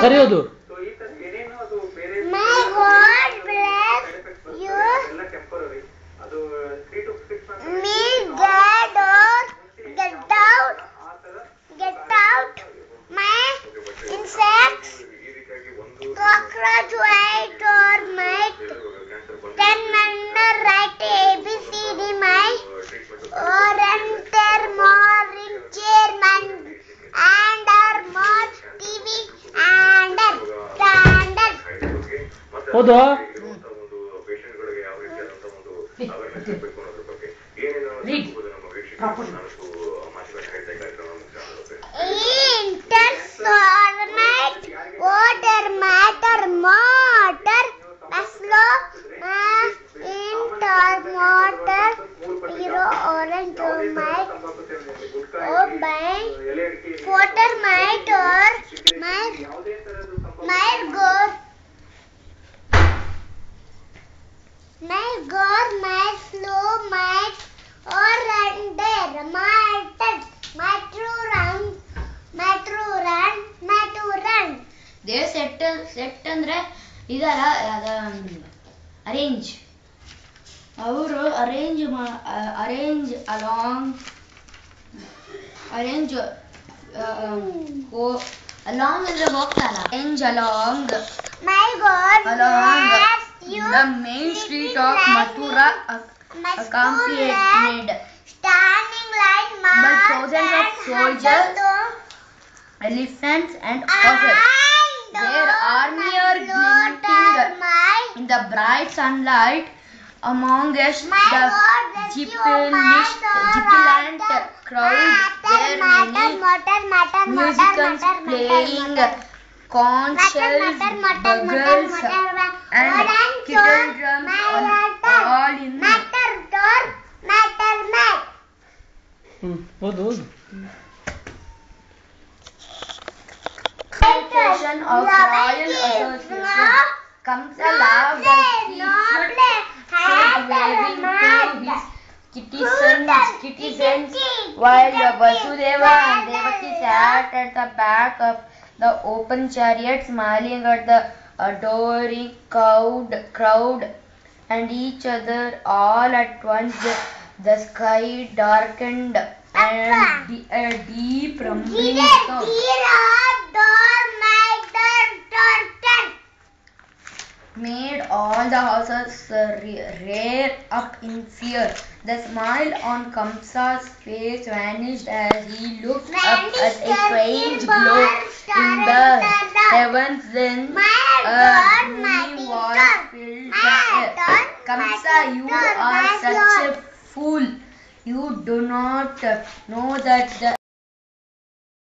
ಕರೆಯೋದು. My God bless you. Me get out. Get out. My insects, cockroach, white or might. Then under right ABCD my or enter more in chairman and or more TV and standard. ಹೌದು. Intersormate, water, matter, motor, slow, intermotor, hero, orange, might, by, water, might, or might go. Might go, might slow, might or render, might to run. They set ಅಂದ್ರೆ ಇದಲ್ಲ arrange ಅವರು arrange along ಅಂದ್ರೆ ಹೋಗ್ತಾರ arrange along My God bless you. The main street of Mathura accompanied Standing like by thousands of soldiers, elephants and horses. Their army are glinting in the bright sunlight. Amongst the jubilant crowd were many musicians playing conch shells, bugles, and kettle drums, all in ಹೌದು. of Royal Association. Kamsa laughed as he stood waving to his citizens while Vasudeva and Devaki sat at the back of the open chariot smiling at the adoring crowd and each other. All at once the sky darkened and a deep rumbling sound made all the houses rear up in fear. The smile on Kamsa's face vanished as he looked up at a strange glow in the heavens. Then a booming voice filled the air. Kamsa, you are such a fool. You do not know that the